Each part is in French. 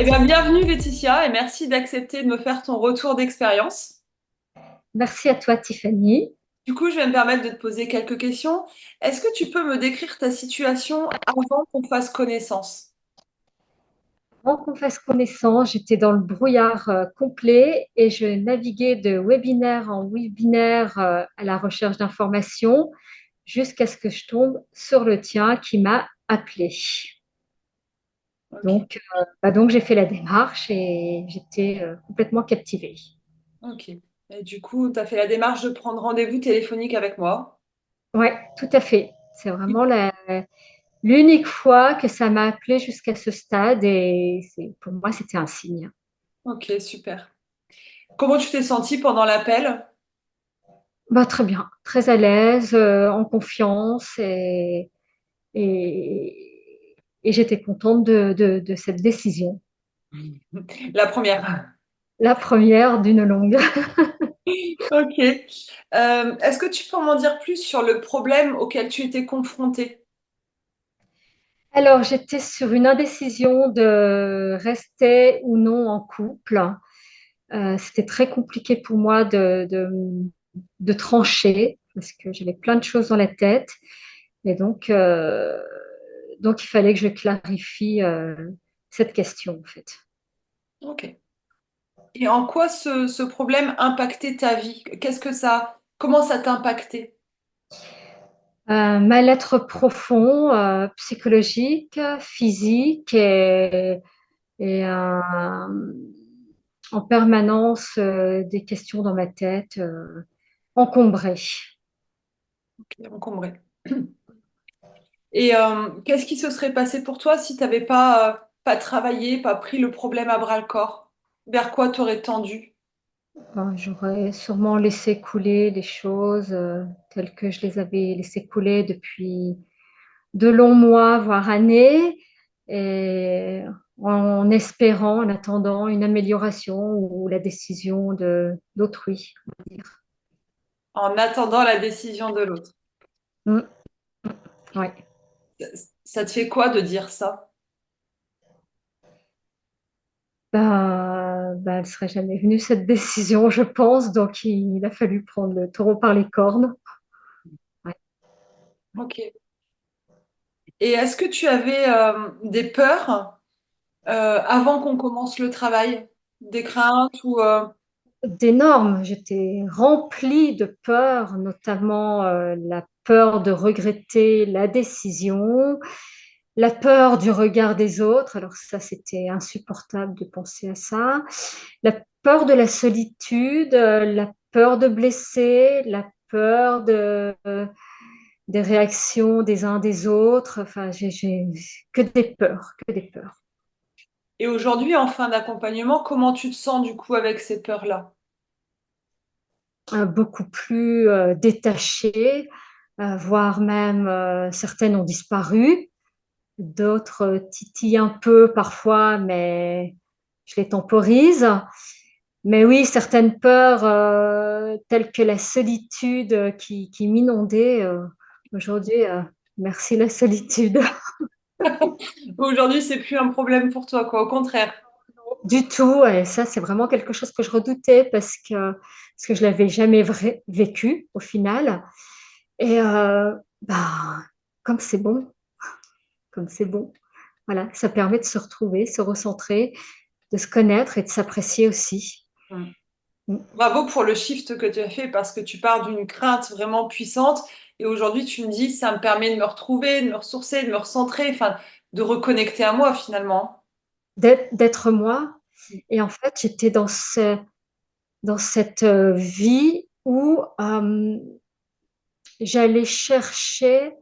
Eh bien, bienvenue Laetitia et merci d'accepter de me faire ton retour d'expérience. Merci à toi, Tiffany. Du coup, je vais me permettre de te poser quelques questions. Est-ce que tu peux me décrire ta situation avant qu'on fasse connaissance? Avant qu'on fasse connaissance, j'étais dans le brouillard complet et je naviguais de webinaire en webinaire à la recherche d'informations jusqu'à ce que je tombe sur le tien qui m'a appelé. Ok, Donc j'ai fait la démarche et j'étais complètement captivée. ok. Et du coup, tu as fait la démarche de prendre rendez-vous téléphonique avec moi. Ouais, tout à fait. C'est vraiment l'unique fois que ça m'a appelé jusqu'à ce stade et pour moi, c'était un signe. Ok, super. Comment tu t'es sentie pendant l'appel? Bah, très bien, très à l'aise, en confiance et j'étais contente de cette décision. La première. La première d'une longue. Ok. Est-ce que tu peux m'en dire plus sur le problème auquel tu étais confrontée? Alors, j'étais sur une indécision de rester ou non en couple. C'était très compliqué pour moi de trancher parce que j'avais plein de choses dans la tête. Et donc il fallait que je clarifie cette question, en fait. Ok. Et en quoi ce problème impactait ta vie? Comment ça t'a impacté? Mal-être profond, psychologique, physique et en permanence des questions dans ma tête encombrées. Ok, encombré. Et qu'est-ce qui se serait passé pour toi si tu n'avais pas travaillé, pas pris le problème à bras le corps? Vers quoi t'aurais tendu? J'aurais sûrement laissé couler les choses telles que je les avais laissées couler depuis de longs mois, voire années, et en espérant, en attendant une amélioration ou la décision d'autrui, on va dire. En attendant la décision de l'autre. Mm, ouais. Ça ça te fait quoi de dire ça? Elle serait jamais venue cette décision, je pense, donc il a fallu prendre le taureau par les cornes. Ouais. Ok. Et est-ce que tu avais des peurs avant qu'on commence le travail? Des craintes ou D'énormes, j'étais remplie de peur, notamment la peur de regretter la décision, la peur du regard des autres. Alors ça, c'était insupportable de penser à ça. La peur de la solitude, la peur de blesser, la peur des réactions des uns des autres. Enfin, j'ai que des peurs, que des peurs. Et aujourd'hui, en fin d'accompagnement, comment tu te sens du coup avec ces peurs-là? Beaucoup plus détachées, voire même certaines ont disparu, d'autres titillent un peu parfois, mais je les temporise. Mais oui, certaines peurs, telles que la solitude qui m'inondait, aujourd'hui, merci la solitude. Aujourd'hui, c'est plus un problème pour toi, quoi. Au contraire. Du tout, et ça, c'est vraiment quelque chose que je redoutais parce que je l'avais jamais vécu au final. Et bah, comme c'est bon, comme c'est bon, voilà, ça permet de se retrouver, se recentrer, de se connaître et de s'apprécier aussi. Mm. Mm. Bravo pour le shift que tu as fait parce que tu pars d'une crainte vraiment puissante et aujourd'hui tu me dis ça me permet de me retrouver, de me ressourcer, de me recentrer, enfin de reconnecter à moi finalement. D'être moi. Et en fait, j'étais dans cette vie où j'allais chercher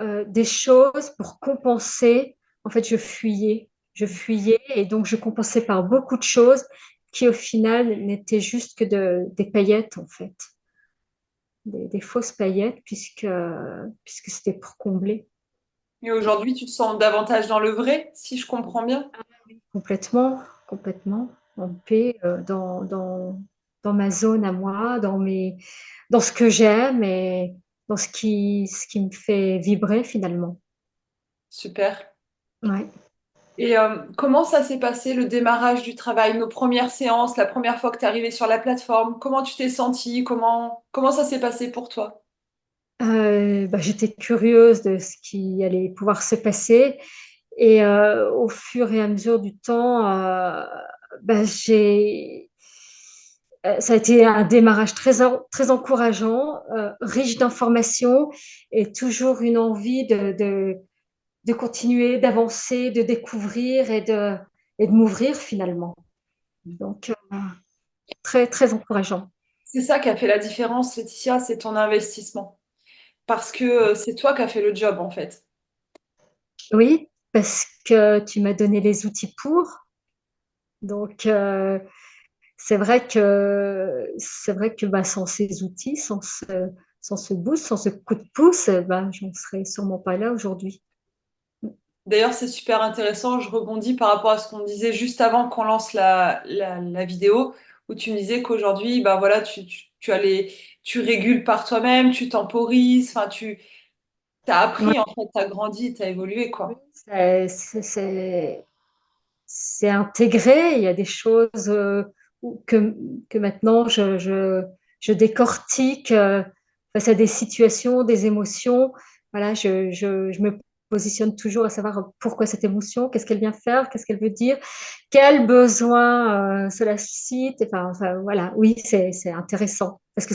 des choses pour compenser. En fait, je fuyais. Je fuyais et donc je compensais par beaucoup de choses qui au final n'étaient juste que des paillettes en fait, des fausses paillettes puisque c'était pour combler Et aujourd'hui tu te sens davantage dans le vrai, si je comprends bien. complètement, complètement en paix dans ma zone à moi, dans ce que j'aime et dans ce qui me fait vibrer finalement. Super. Ouais. Et comment ça s'est passé le démarrage du travail, nos premières séances, la première fois que tu es arrivé sur la plateforme? Comment tu t'es sentie? Comment ça s'est passé pour toi? J'étais curieuse de ce qui allait pouvoir se passer et au fur et à mesure du temps, ça a été un démarrage très encourageant, riche d'informations et toujours une envie de continuer, d'avancer, de découvrir et de m'ouvrir finalement. Donc, très encourageant. C'est ça qui a fait la différence, Laetitia, c'est ton investissement. Parce que c'est toi qui as fait le job, en fait. Oui, parce que tu m'as donné les outils pour. Donc, c'est vrai que sans ces outils, sans ce boost, sans ce coup de pouce, je ne serais sûrement pas là aujourd'hui. D'ailleurs, c'est super intéressant. Je rebondis par rapport à ce qu'on disait juste avant qu'on lance la vidéo, où tu me disais qu'aujourd'hui, bah voilà, tu régules par toi-même, tu temporises, enfin, tu as Ouais, appris, en fait, tu as grandi, tu as évolué, oui, quoi. c'est intégré. Il y a des choses que maintenant je décortique face à des situations, des émotions. Voilà, je me positionne toujours à savoir pourquoi cette émotion, qu'est-ce qu'elle vient faire, qu'est-ce qu'elle veut dire, quel besoin cela suscite. Voilà, oui, c'est intéressant parce que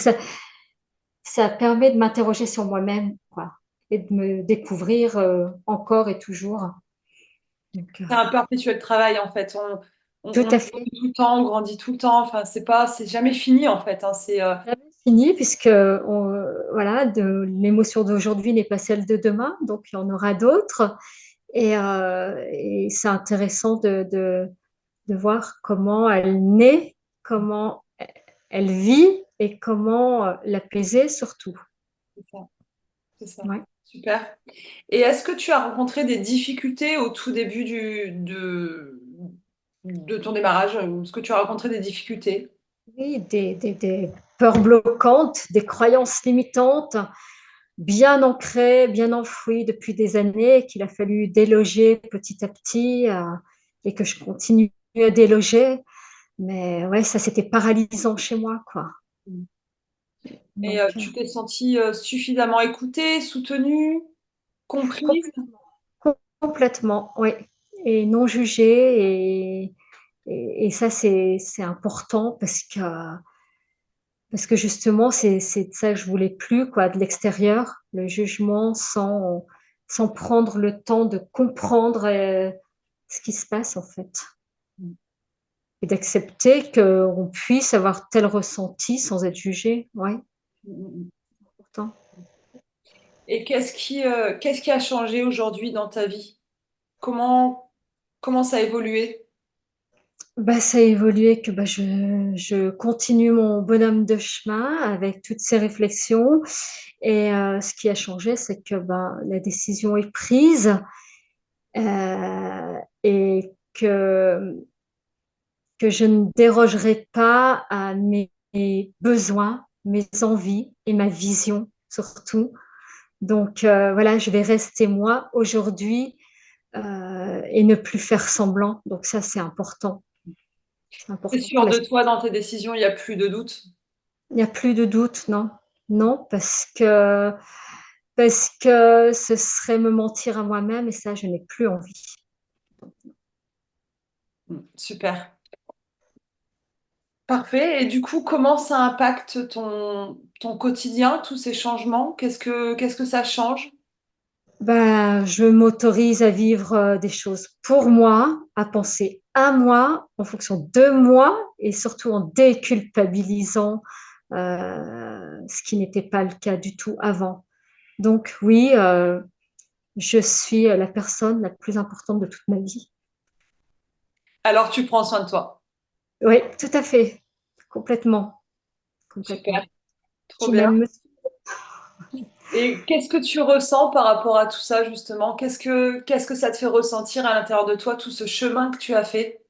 ça permet de m'interroger sur moi-même, quoi, et de me découvrir encore et toujours. Donc, C'est un perpétuel travail, en fait. tout On à évolue fait. tout le temps, on grandit tout le temps. Enfin, c'est jamais fini, en fait, hein. Jamais fini puisque voilà, l'émotion d'aujourd'hui n'est pas celle de demain, donc il y en aura d'autres. Et c'est intéressant de voir comment elle naît, comment elle vit et comment l'apaiser surtout. C'est ça, c'est ça. Ouais. Super. Et est-ce que tu as rencontré des difficultés au tout début de ton démarrage? Est-ce que tu as rencontré des difficultés? Oui, des peurs bloquantes, des croyances limitantes, bien ancrées, bien enfouies depuis des années, qu'il a fallu déloger petit à petit et que je continue à déloger. Mais ouais, ça c'était paralysant chez moi, quoi. Et Donc, tu t'es sentie suffisamment écoutée, soutenue, comprise? complètement, complètement, oui. Et non jugée. Et ça, c'est important parce que justement, c'est de ça que je voulais plus, quoi, de l'extérieur, le jugement sans prendre le temps de comprendre ce qui se passe, en fait. Et d'accepter qu'on puisse avoir tel ressenti sans être jugé. Ouais, pourtant. Et qu'est-ce qui a changé aujourd'hui dans ta vie? Comment, comment ça a évolué? Ça a évolué que je continue mon bonhomme de chemin avec toutes ces réflexions. Et ce qui a changé, c'est que la décision est prise et que je ne dérogerai pas à mes besoins, mes envies et ma vision surtout. Donc voilà, je vais rester moi aujourd'hui et ne plus faire semblant. Donc ça, c'est important. C'est T'es important pour sûre la de suite. toi dans tes décisions, il n'y a plus de doute. Il n'y a plus de doute, non. Non, parce que ce serait me mentir à moi-même et ça, je n'ai plus envie. Super. Parfait. Et du coup, comment ça impacte ton quotidien, tous ces changements? Qu'est-ce que ça change? Je m'autorise à vivre des choses pour moi, à penser à moi, en fonction de moi et surtout en déculpabilisant ce qui n'était pas le cas du tout avant. Donc oui, je suis la personne la plus importante de toute ma vie. Alors, tu prends soin de toi. Oui, tout à fait, complètement, Super. complètement. Trop Tu bien. m'aimes. Et qu'est-ce que tu ressens par rapport à tout ça, justement? Qu'est-ce que ça te fait ressentir à l'intérieur de toi, tout ce chemin que tu as fait?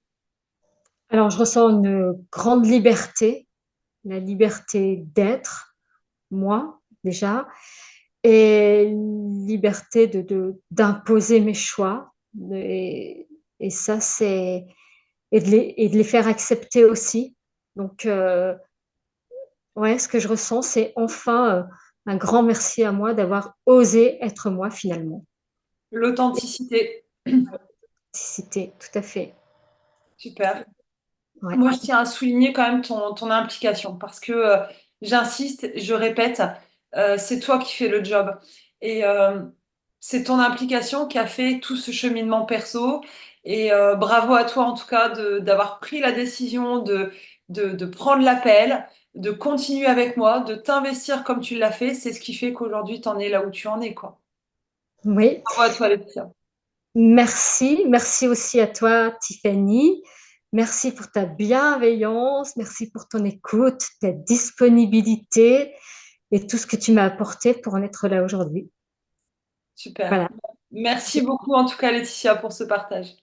Alors, je ressens une grande liberté, la liberté d'être, moi, déjà, et liberté d'imposer mes choix et, Et ça, et de les faire accepter aussi. Donc, ouais, ce que je ressens, c'est enfin un grand merci à moi d'avoir osé être moi finalement. L'authenticité. C'était tout à fait. Super. Ouais. Moi, je tiens à souligner quand même ton implication parce que j'insiste, je répète, c'est toi qui fais le job. Et c'est ton implication qui a fait tout ce cheminement perso. Et bravo à toi en tout cas d'avoir pris la décision de prendre l'appel, de continuer avec moi, de t'investir comme tu l'as fait. C'est ce qui fait qu'aujourd'hui, tu en es là où tu en es, quoi. Oui. Bravo à toi, Laetitia. Merci. Merci aussi à toi, Tiffany. Merci pour ta bienveillance. Merci pour ton écoute, ta disponibilité et tout ce que tu m'as apporté pour en être là aujourd'hui. Super. Voilà. Merci beaucoup en tout cas, Laetitia, pour ce partage.